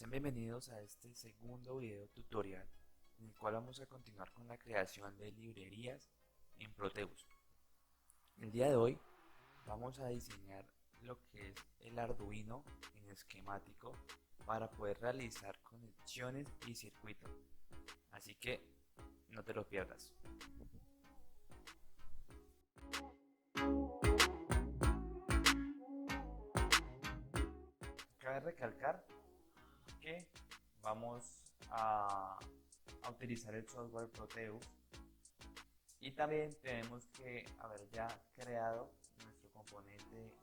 Sean bienvenidos a este segundo video tutorial en el cual vamos a continuar con la creación de librerías en Proteus. El día de hoy vamos a diseñar lo que es el Arduino en esquemático para poder realizar conexiones y circuitos. Así que no te lo pierdas. Cabe recalcar que vamos a utilizar el software Proteus y también tenemos que haber ya creado nuestro componente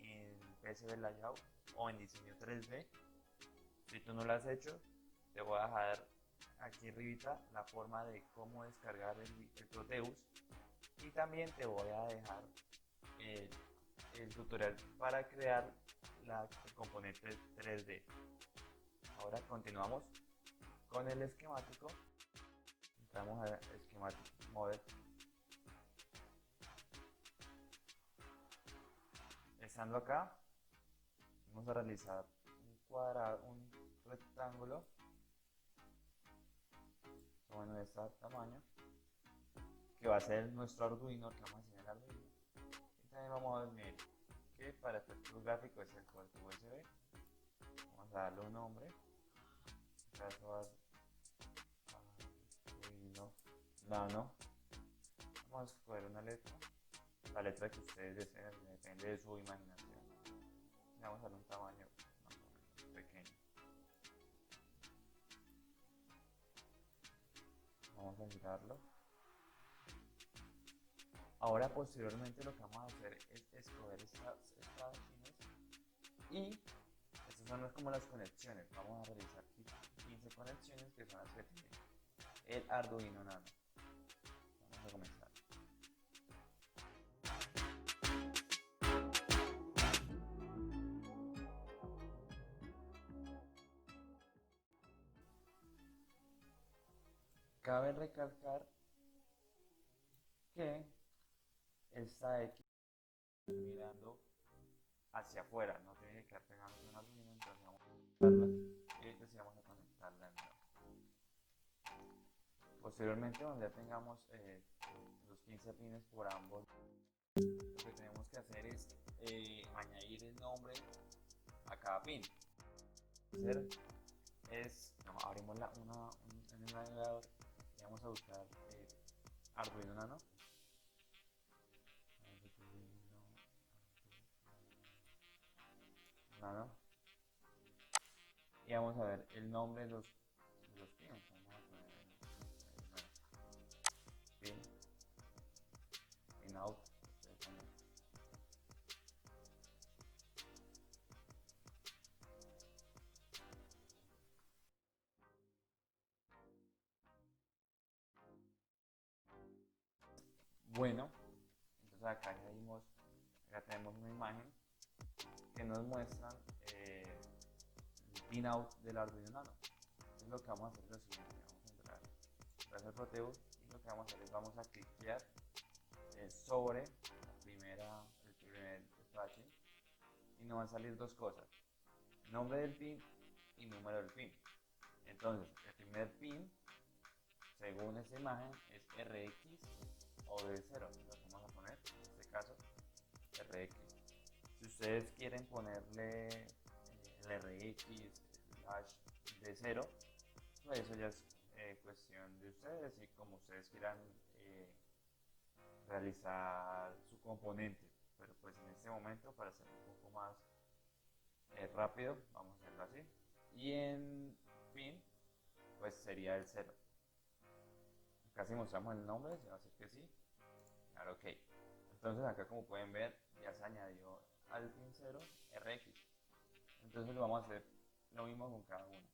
en PCB Layout o en diseño 3D. Si tú no lo has hecho, te voy a dejar aquí arribita la forma de cómo descargar el Proteus y también te voy a dejar el, el tutorial para crear el componente 3D. Ahora continuamos con el esquemático. Entramos a Schematic Model. Estando acá, vamos a realizar un rectángulo bueno, de este tamaño, que va a ser nuestro Arduino, que vamos a enseñar el Arduino. Y también vamos a definir que para efectos gráficos es el puerto USB. Vamos a darle un nombre. En este caso va Arduino Nano. Vamos a escoger una letra, la letra que ustedes deseen, depende de su imaginación. Le vamos a darle un tamaño más o menos pequeño. Vamos a girarlo. Ahora posteriormente lo que vamos a hacer es escoger estas pines y estas son como las conexiones. Vamos a realizar 15 conexiones que son las que tiene el Arduino Nano. Vamos a comenzar. Cabe recalcar que esta X mirando hacia afuera, no tiene que quedar pegando con el Arduino, entonces vamos a conectarla y vamos a conectarla en posteriormente, donde ya tengamos los 15 pines por ambos, lo que tenemos que hacer es añadir el nombre a cada pin. Abrimos en el navegador y vamos a buscar Arduino Nano. Y vamos a ver el nombre de los pins. Vamos a poner pin out. Bueno, entonces acá tenemos una imagen que nos muestra el pin out del Arduino Nano. Entonces lo que vamos a hacer es lo siguiente, vamos a entrar a Proteus y lo que vamos a hacer es vamos a cliquear sobre el primer espacio y nos van a salir dos cosas, nombre del pin y número del pin. Entonces el primer pin, según esta imagen, es RX o D0, lo vamos a poner en este caso RX. Si ustedes quieren ponerle el RX /D0, pues eso ya es cuestión de ustedes y como ustedes quieran realizar su componente, pero pues en este momento, para hacer un poco más rápido, vamos a hacerlo así. Y en pin pues sería el 0. Acá si mostramos el nombre se va a hacer que sí, dar ok. Entonces acá, como pueden ver, ya se añadió al pin 0 RX. Entonces lo vamos a hacer lo mismo con cada uno.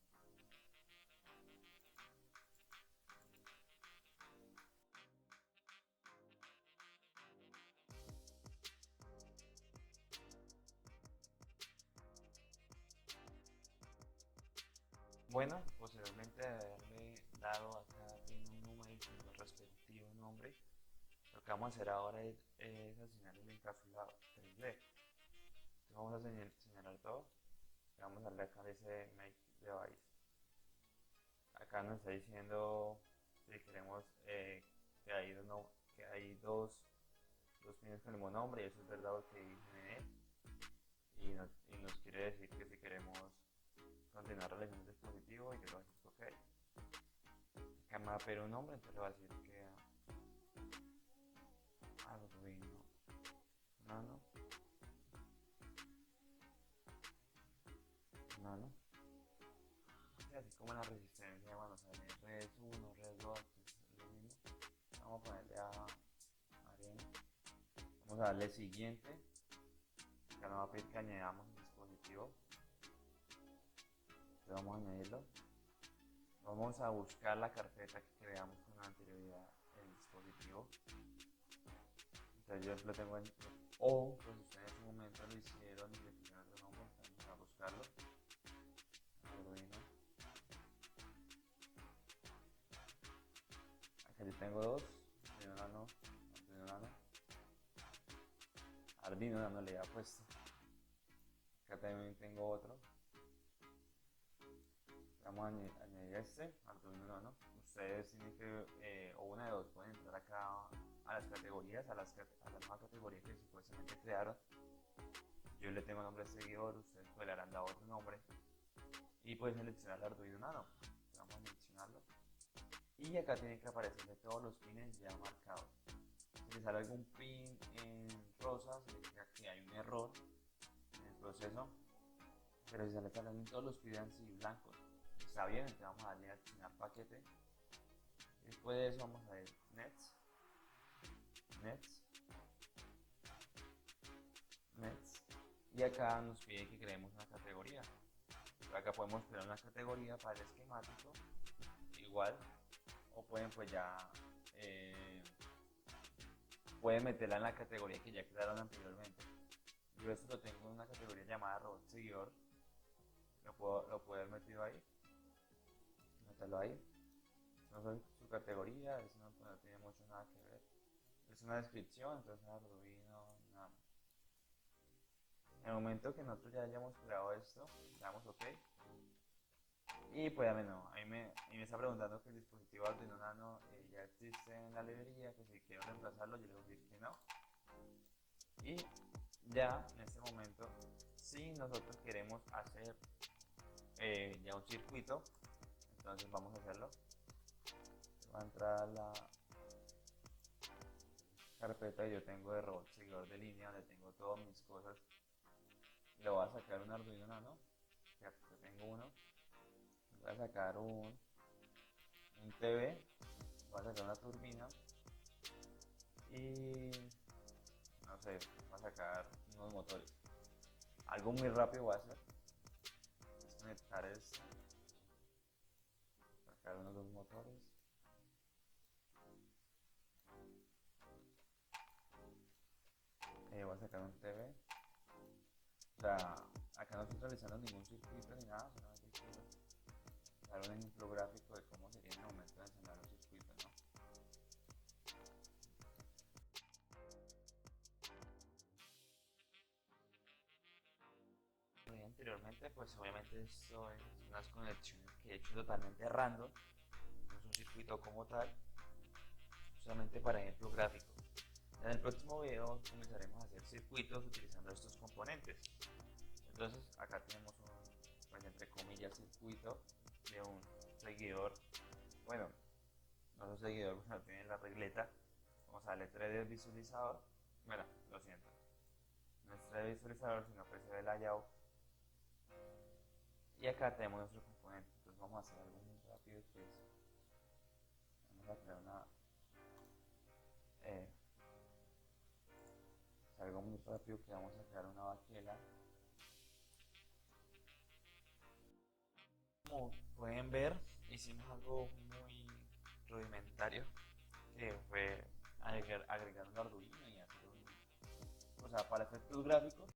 Bueno, posteriormente de haberle dado a cada pin un número y su respectivo nombre, lo que vamos a hacer ahora es asignar el encapsulado 3D. Entonces vamos a señalar todo. Le vamos a darle acá ese Make device. Acá nos está diciendo si queremos que hay dos pines con el mismo nombre, y eso es verdad porque dicen en él. Y nos quiere decir que si queremos continuar realizando el dispositivo, y yo lo voy a decir ok. Acá me va a pedir un nombre, entonces le voy a decir que Arduino Nano. Y así como la resistencia, bueno, sale res 1, res 2, es lo mismo. Vamos a ponerle a arena. Vamos a darle siguiente. Acá nos va a pedir que añadamos el dispositivo. Entonces vamos a añadirlo. Vamos a buscar la carpeta que creamos con anterioridad el dispositivo. Entonces yo lo tengo en O, pues ustedes en ese momento lo hicieron y le pusieron otro nombre. Vamos a buscarlo. Arduino. Acá yo tengo dos. Arduino Nano le había puesto. Acá también tengo otro. Vamos a añadir este, Arduino Nano. Ustedes tienen que, o una de dos, pueden entrar acá a las categorías, a la nueva categoría que supuestamente crearon. Yo le tengo nombre seguidor, ustedes pues le harán dado otro nombre. Y pueden seleccionar el Arduino Nano. Vamos a seleccionarlo. Y acá tienen que aparecerle todos los pines ya marcados. Si les sale algún pin en rosa, significa que hay un error en el proceso. Pero si salen todos los pines así blancos, está bien. Entonces vamos a darle a accionar paquete. Después de eso vamos a ver Nets. Y acá nos pide que creemos una categoría. Acá podemos crear una categoría para el esquemático, igual, o pueden pues ya pueden meterla en la categoría que ya crearon anteriormente. Yo esto lo tengo en una categoría llamada robot seguidor. Lo puedo haber metido ahí, meterlo ahí. No es su categoría, eso no tiene mucho nada que ver. Es una descripción, entonces Arduino Nano. En el momento que nosotros ya hayamos creado esto, le damos OK. Y pues a mí me está preguntando que el dispositivo Arduino Nano ya existe en la librería, que si quiero reemplazarlo, yo le voy a decir que no. Y ya en este momento, si nosotros queremos hacer ya un circuito, entonces vamos a hacerlo. Va a entrar a la carpeta que yo tengo de robot seguidor de línea, donde tengo todas mis cosas. Le voy a sacar un Arduino Nano, que tengo uno. Voy a sacar un TV, voy a sacar una turbina y no sé, voy a sacar unos motores. Algo muy rápido voy a hacer, es conectar esto, sacar unos dos motores. Voy a sacar un TV. O sea, acá no estoy realizando ningún circuito ni nada, solamente quiero dar un ejemplo gráfico de cómo sería en el momento de ensamblar un circuito, ¿no? Anteriormente, pues obviamente esto es unas conexiones que he hecho totalmente random, no es un circuito como tal, solamente para ejemplo gráfico. En el próximo video comenzaremos a hacer circuitos utilizando estos componentes. Entonces acá tenemos un, pues entre comillas, circuito de un seguidor. Bueno, no es un seguidor, no tiene la regleta. Vamos a darle 3D visualizador. Bueno, lo siento, no es 3D visualizador, sino que se ve el layout. Y acá tenemos nuestro componente. Entonces vamos a hacer algo muy rápido, que es, vamos a crear algo muy rápido, que vamos a crear una baquela. Como pueden ver, hicimos algo muy rudimentario, que fue agregar un Arduino y hacer o sea, para efectos gráficos